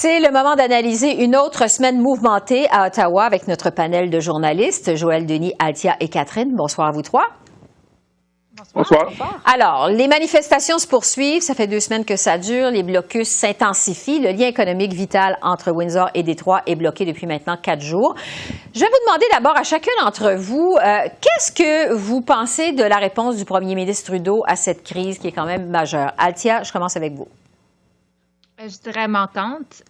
C'est le moment d'analyser une autre semaine mouvementée à Ottawa avec notre panel de journalistes, Joël Denis, Althia et Catherine. Bonsoir à vous trois. Bonsoir. Alors, les manifestations se poursuivent. Ça fait 2 semaines que ça dure. Les blocus s'intensifient. Le lien économique vital entre Windsor et Détroit est bloqué depuis maintenant 4 jours. Je vais vous demander d'abord à chacun d'entre vous, qu'est-ce que vous pensez de la réponse du premier ministre Trudeau à cette crise qui est quand même majeure? Althia, je commence avec vous. Je dirais manquante.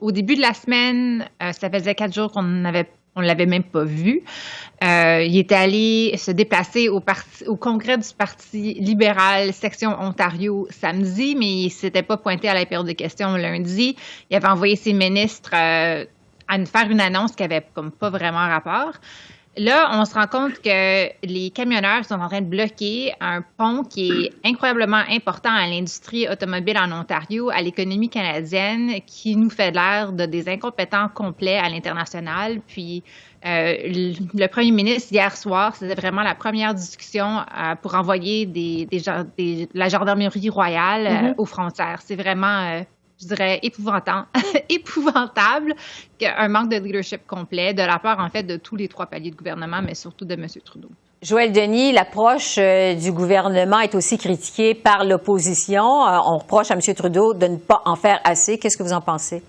Au début de la semaine, ça faisait 4 jours qu'on l'avait même pas vu. Il était allé se déplacer au congrès du Parti libéral, section Ontario, samedi, mais il s'était pas pointé à la période de questions lundi. Il avait envoyé ses ministres à faire une annonce qui avait comme pas vraiment rapport. Là, on se rend compte que les camionneurs sont en train de bloquer un pont qui est incroyablement important à l'industrie automobile en Ontario, à l'économie canadienne, qui nous fait l'air de des incompétents complets à l'international. Puis, le premier ministre, hier soir, c'était vraiment la première discussion pour envoyer la gendarmerie royale aux frontières. C'est vraiment... je dirais, épouvantable qu'un manque de leadership complet de la part, en fait, de tous les 3 paliers de gouvernement, mais surtout de M. Trudeau. Joël Denis, l'approche du gouvernement est aussi critiquée par l'opposition. On reproche à M. Trudeau de ne pas en faire assez. Qu'est-ce que vous en pensez?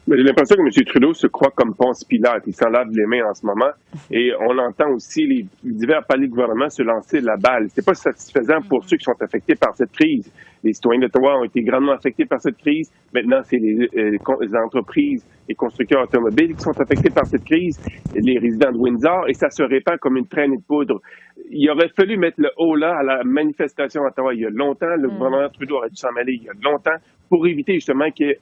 Mais j'ai l'impression que M. Trudeau se croit comme Ponce Pilate. Il s'en lave les mains en ce moment. Et on entend aussi les divers paliers de gouvernement se lancer la balle. C'est pas satisfaisant pour ceux qui sont affectés par cette crise. Les citoyens d'Ottawa ont été grandement affectés par cette crise. Maintenant, c'est les entreprises et constructeurs automobiles qui sont affectés par cette crise, les résidents de Windsor, et ça se répand comme une traînée de poudre. Il aurait fallu mettre le haut là à la manifestation à Ottawa il y a longtemps. Le gouvernement Trudeau aurait dû s'en mêler il y a longtemps pour éviter justement qu'il y ait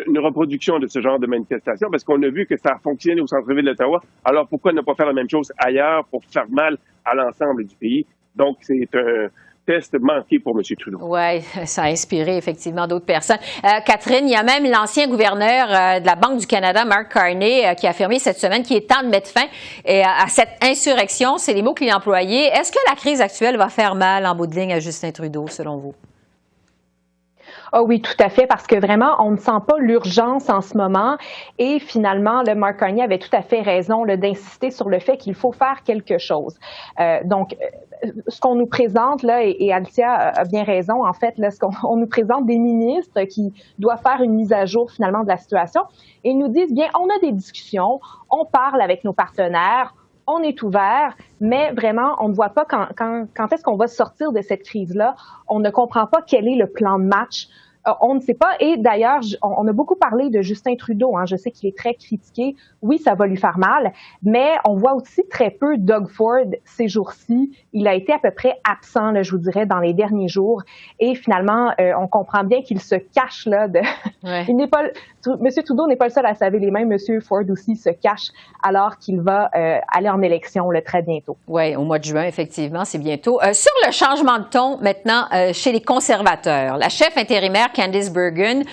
une reproduction de ce genre de manifestation, parce qu'on a vu que ça a fonctionné au centre-ville d'Ottawa. Alors pourquoi ne pas faire la même chose ailleurs pour faire mal à l'ensemble du pays? Donc c'est un test manqué pour M. Trudeau. Oui, ça a inspiré effectivement d'autres personnes. Catherine, il y a même l'ancien gouverneur de la Banque du Canada, Mark Carney, qui a affirmé cette semaine qu'il est temps de mettre fin à cette insurrection. C'est les mots qu'il a employés. Est-ce que la crise actuelle va faire mal en bout de ligne à Justin Trudeau, selon vous? Ah oui, tout à fait, parce que vraiment, on ne sent pas l'urgence en ce moment. Et finalement, le Mark Carney avait tout à fait raison d'insister sur le fait qu'il faut faire quelque chose. Donc, ce qu'on nous présente là, et Althia a bien raison, en fait, là, on nous présente des ministres qui doivent faire une mise à jour finalement de la situation. Et ils nous disent, bien, on a des discussions, on parle avec nos partenaires, on est ouvert, mais vraiment, on ne voit pas quand est-ce qu'on va sortir de cette crise-là. On ne comprend pas quel est le plan de match. On ne sait pas. Et d'ailleurs, on a beaucoup parlé de Justin Trudeau. Je sais qu'il est très critiqué. Oui, ça va lui faire mal, mais on voit aussi très peu Doug Ford ces jours-ci. Il a été à peu près absent, là, je vous dirais, dans les derniers jours. Et finalement, on comprend bien qu'il se cache là. Ouais. M. Trudeau n'est pas le seul à se laver les mains. M. Ford aussi se cache alors qu'il va aller en élection là, très bientôt. Oui, au mois de juin, effectivement, c'est bientôt. Sur le changement de ton, maintenant, chez les conservateurs, la chef intérimaire Candice Bergen,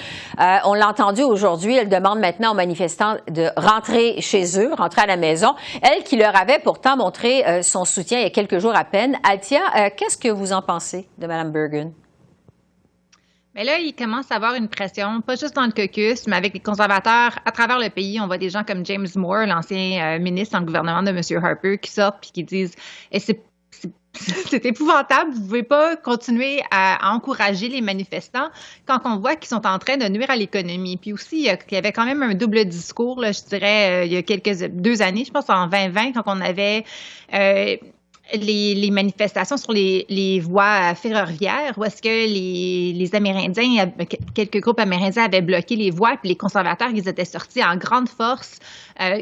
on l'a entendu aujourd'hui, elle demande maintenant aux manifestants de rentrer chez eux, rentrer à la maison. Elle qui leur avait pourtant montré son soutien il y a quelques jours à peine. Althia, qu'est-ce que vous en pensez de Mme Bergen? Mais là, il commence à avoir une pression, pas juste dans le caucus, mais avec les conservateurs à travers le pays. On voit des gens comme James Moore, l'ancien ministre dans le gouvernement de M. Harper, qui sortent puis qui disent c'est épouvantable, vous ne pouvez pas continuer à encourager les manifestants quand on voit qu'ils sont en train de nuire à l'économie. Puis aussi, il y avait quand même un double discours, là, je dirais, il y a 2 années, je pense en 2020, quand on avait les manifestations sur les voies ferroviaires, où est-ce que les Amérindiens, quelques groupes amérindiens avaient bloqué les voies, puis les conservateurs, ils étaient sortis en grande force,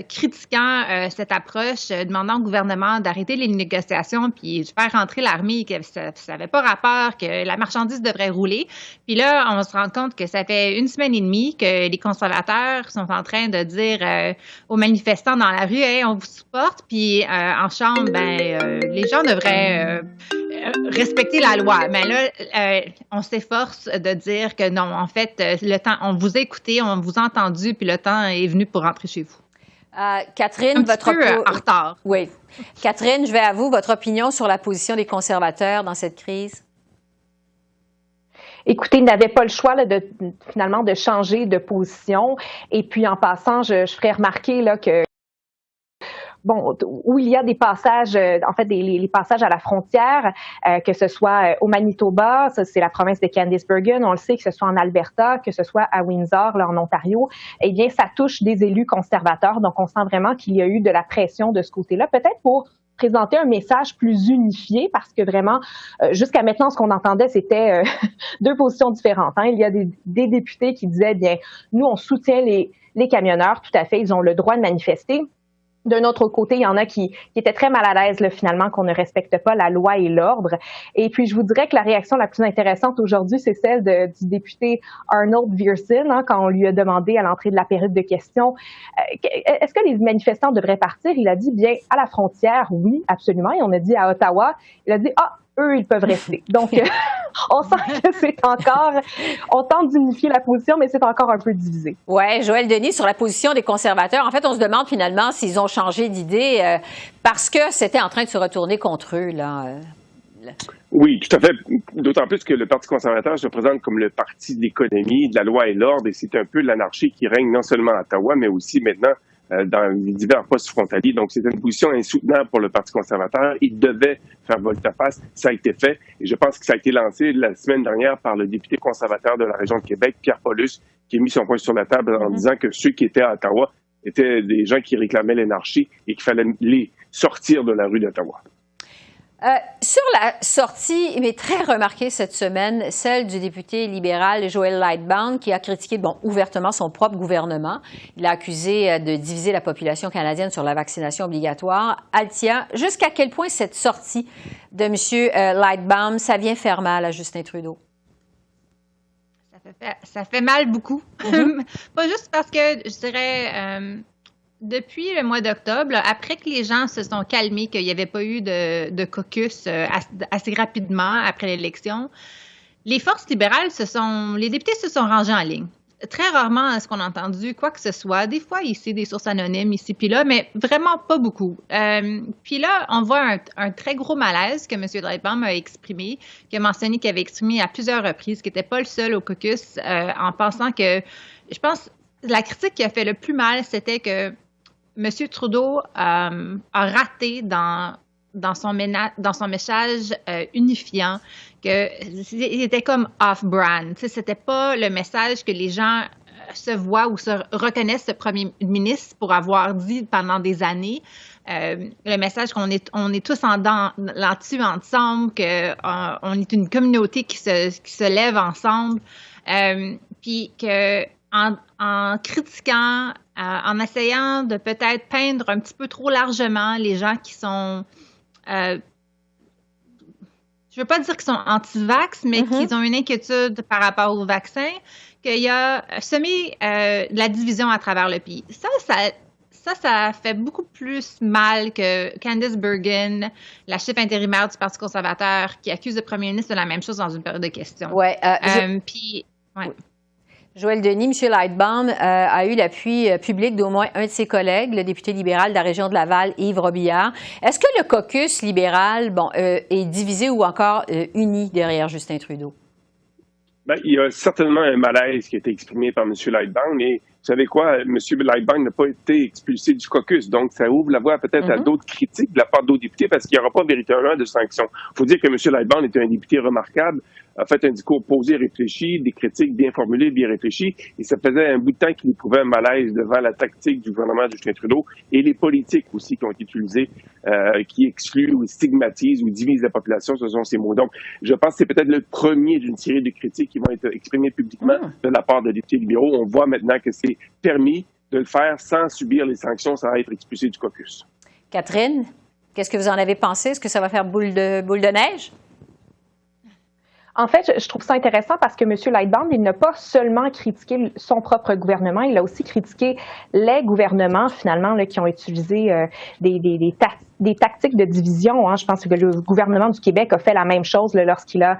critiquant cette approche, demandant au gouvernement d'arrêter les négociations, puis de faire rentrer l'armée, que ça n'avait pas rapport, que la marchandise devrait rouler. Puis là, on se rend compte que ça fait 1 semaine et demie que les conservateurs sont en train de dire aux manifestants dans la rue, hey, on vous supporte, puis en chambre, les gens devraient respecter la loi. Mais là, on s'efforce de dire que non, en fait, le temps, on vous a écouté, on vous a entendu, puis le temps est venu pour rentrer chez vous. Catherine, votre en retard. Oui. Catherine, je vais à vous. Votre opinion sur la position des conservateurs dans cette crise? Écoutez, il n'avait pas le choix là, finalement de changer de position. Et puis en passant, je ferais remarquer là, que bon, où il y a des passages, en fait, les passages à la frontière, que ce soit au Manitoba, ça c'est la province de Candice Bergen, on le sait, que ce soit en Alberta, que ce soit à Windsor, là, en Ontario, eh bien, ça touche des élus conservateurs. Donc, on sent vraiment qu'il y a eu de la pression de ce côté-là, peut-être pour présenter un message plus unifié, parce que vraiment, jusqu'à maintenant, ce qu'on entendait, c'était deux positions différentes. Hein. Il y a des députés qui disaient, bien, nous, on soutient les camionneurs, tout à fait, ils ont le droit de manifester. D'un autre côté, il y en a qui étaient très mal à l'aise, là, finalement, qu'on ne respecte pas la loi et l'ordre. Et puis, je vous dirais que la réaction la plus intéressante aujourd'hui, c'est celle du député Arnold Viersen, hein, quand on lui a demandé à l'entrée de la période de questions, est-ce que les manifestants devraient partir? Il a dit, bien, à la frontière, oui, absolument. Et on a dit à Ottawa, il a dit, eux, ils peuvent rester. Donc, on sent que c'est encore, on tente d'unifier la position, mais c'est encore un peu divisé. Oui, Joël Denis, sur la position des conservateurs, en fait, on se demande finalement s'ils ont changé d'idée parce que c'était en train de se retourner contre eux, là. Oui, tout à fait. D'autant plus que le Parti conservateur se présente comme le parti de l'économie, de la loi et l'ordre, et c'est un peu l'anarchie qui règne non seulement à Ottawa, mais aussi maintenant dans les divers postes frontaliers. Donc, c'est une position insoutenable pour le Parti conservateur. Il devait faire volte-face. Ça a été fait. Et je pense que ça a été lancé la semaine dernière par le député conservateur de la région de Québec, Pierre Paulus, qui a mis son point sur la table en disant que ceux qui étaient à Ottawa étaient des gens qui réclamaient l'anarchie et qu'il fallait les sortir de la rue d'Ottawa. Sur la sortie, mais très remarquée cette semaine, celle du député libéral Joel Lightbound, qui a critiqué ouvertement son propre gouvernement. Il a accusé de diviser la population canadienne sur la vaccination obligatoire. Althia, jusqu'à quel point cette sortie de M. Lightbound, ça vient faire mal à Justin Trudeau? Ça fait mal beaucoup. Pas juste parce que, je dirais... depuis le mois d'octobre, après que les gens se sont calmés, qu'il n'y avait pas eu de caucus assez rapidement après l'élection, les forces libérales les députés se sont rangés en ligne. Très rarement est-ce qu'on a entendu quoi que ce soit. Des fois, ici, des sources anonymes, ici puis là, mais vraiment pas beaucoup. Puis là, on voit un très gros malaise que M. Lightbound a exprimé, qu'il a mentionné qu'il avait exprimé à plusieurs reprises, qu'il n'était pas le seul au caucus, en pensant que, je pense, la critique qui a fait le plus mal, c'était que M. Trudeau a raté dans son message unifiant, qu'il était comme off-brand. C'était pas le message que les gens se voient ou se reconnaissent ce premier ministre pour avoir dit pendant des années. Le message qu'on est tous là-dessus ensemble, qu'on est une communauté qui se lève ensemble, puis que en critiquant, en essayant de peut-être peindre un petit peu trop largement les gens qui sont, je ne veux pas dire qu'ils sont anti-vax, mais qu'ils ont une inquiétude par rapport au vaccin, qu'il y a semé de la division à travers le pays. Ça fait beaucoup plus mal que Candice Bergen, la chef intérimaire du Parti conservateur, qui accuse le premier ministre de la même chose dans une période de questions. Ouais, ouais. Joël Denis, M. Lightbound a eu l'appui public d'au moins un de ses collègues, le député libéral de la région de Laval, Yves Robillard. Est-ce que le caucus libéral est divisé ou encore uni derrière Justin Trudeau? Ben, il y a certainement un malaise qui a été exprimé par M. Lightbound, mais vous savez quoi, M. Lightbound n'a pas été expulsé du caucus, donc ça ouvre la voie peut-être à d'autres critiques de la part d'autres députés parce qu'il n'y aura pas véritablement de sanctions. Il faut dire que M. Lightbound est un député remarquable, a fait un discours posé, réfléchi, des critiques bien formulées, bien réfléchies, et ça faisait un bout de temps qu'il éprouvait un malaise devant la tactique du gouvernement de Justin Trudeau et les politiques aussi qui ont été utilisées, qui excluent ou stigmatisent ou divisent la population, ce sont ces mots. Donc, je pense que c'est peut-être le premier d'une série de critiques qui vont être exprimées publiquement de la part des députés libéraux. On voit maintenant que c'est permis de le faire sans subir les sanctions, sans être expulsé du caucus. Catherine, qu'est-ce que vous en avez pensé? Est-ce que ça va faire boule de neige? En fait, je trouve ça intéressant parce que M. Lightbound, il n'a pas seulement critiqué son propre gouvernement, il a aussi critiqué les gouvernements, finalement, là, qui ont utilisé des tactiques de division. Hein. Je pense que le gouvernement du Québec a fait la même chose là, lorsqu'il a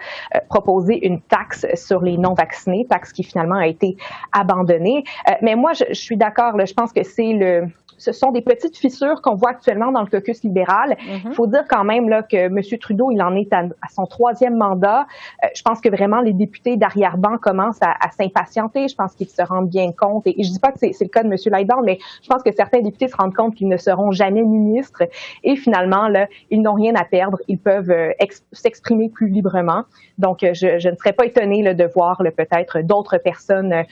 proposé une taxe sur les non-vaccinés, taxe qui finalement a été abandonnée. Mais moi, je suis d'accord, là, je pense que c'est ce sont des petites fissures qu'on voit actuellement dans le caucus libéral. Il faut dire quand même là, que M. Trudeau, il en est à son 3e mandat. Je pense que vraiment les députés d'arrière-ban commencent à s'impatienter. Je pense qu'ils se rendent bien compte. Et je dis pas que c'est le cas de M. Lightbound, mais je pense que certains députés se rendent compte qu'ils ne seront jamais ministres. Et finalement, là, ils n'ont rien à perdre. Ils peuvent s'exprimer plus librement. Donc, je ne serais pas étonnée là, de voir là, peut-être d'autres personnes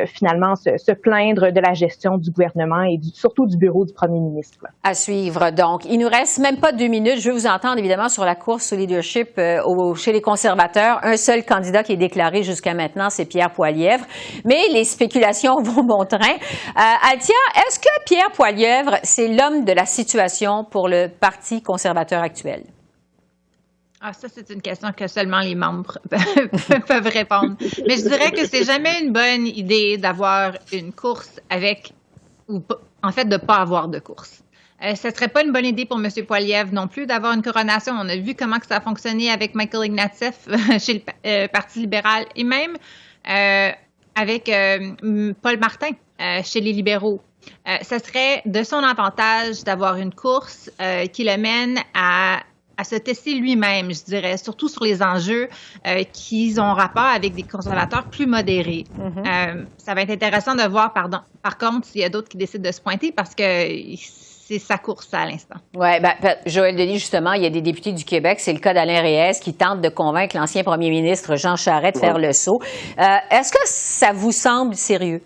finalement se plaindre de la gestion du gouvernement et surtout du bureau du premier ministre. Là. À suivre. Donc, il nous reste même pas 2 minutes. Je veux vous entendre évidemment sur la course au leadership chez les conservateurs. Un seul candidat qui est déclaré jusqu'à maintenant, c'est Pierre Poilievre. Mais les spéculations vont bon train. Althia, est-ce que Pierre Poilievre, c'est l'homme de la situation pour le Parti conservateur actuel? Ah, ça, c'est une question que seulement les membres peuvent répondre. Mais je dirais que c'est jamais une bonne idée d'avoir une course ou en fait, de ne pas avoir de course. Ce ne serait pas une bonne idée pour M. Poilievre non plus d'avoir une coronation. On a vu comment que ça a fonctionné avec Michael Ignatieff chez le Parti libéral et même avec Paul Martin chez les libéraux. Ce serait de son avantage d'avoir une course qui le mène à se tester lui-même, je dirais, surtout sur les enjeux qui ont rapport avec des conservateurs plus modérés. Ça va être intéressant de voir, par contre, s'il y a d'autres qui décident de se pointer parce que c'est sa course à l'instant. Oui, Joël Denis, justement, il y a des députés du Québec, c'est le cas d'Alain Reyes, qui tente de convaincre l'ancien premier ministre Jean Charest de faire le saut. Est-ce que ça vous semble sérieux?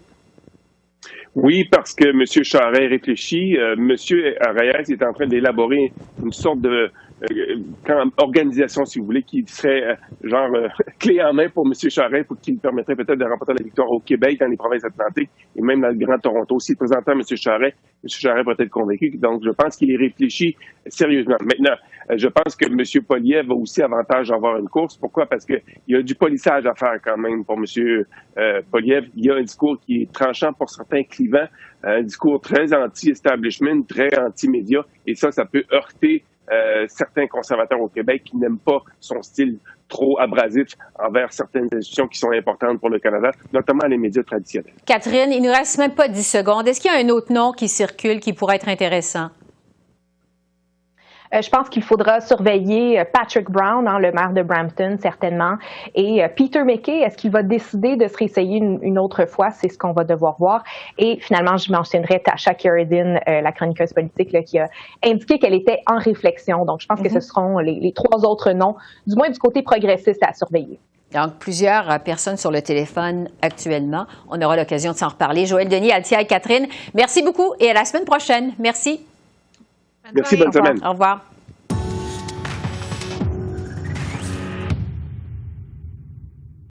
Oui, parce que M. Charest réfléchit. M. Reyes est en train d'élaborer une sorte de organisation, si vous voulez, qui serait clé en main pour M. Charest, pour qui lui permettrait peut-être de remporter la victoire au Québec, dans les provinces atlantiques et même dans le Grand Toronto. S'il présentait M. Charest va être convaincu. Donc, je pense qu'il y réfléchit sérieusement. Maintenant, je pense que M. Poilievre a aussi avantage d'avoir une course. Pourquoi? Parce qu'il y a du polissage à faire quand même pour M. Poilievre. Il y a un discours qui est tranchant pour certains clivants, un discours très anti-establishment, très anti-média, et ça peut heurter certains conservateurs au Québec qui n'aiment pas son style trop abrasif envers certaines institutions qui sont importantes pour le Canada, notamment les médias traditionnels. Catherine, il ne nous reste même pas 10 secondes. Est-ce qu'il y a un autre nom qui circule qui pourrait être intéressant? Je pense qu'il faudra surveiller Patrick Brown, le maire de Brampton, certainement, et Peter MacKay. Est-ce qu'il va décider de se réessayer une autre fois? C'est ce qu'on va devoir voir. Et finalement, je mentionnerai Tasha Kheiriddin, la chroniqueuse politique, là, qui a indiqué qu'elle était en réflexion. Donc, je pense que ce seront les 3 autres noms, du moins du côté progressiste, à surveiller. Donc, plusieurs personnes sur le téléphone actuellement. On aura l'occasion de s'en reparler. Joël Denis, Althia et Catherine, merci beaucoup et à la semaine prochaine. Merci. Merci, bonne semaine. Au revoir.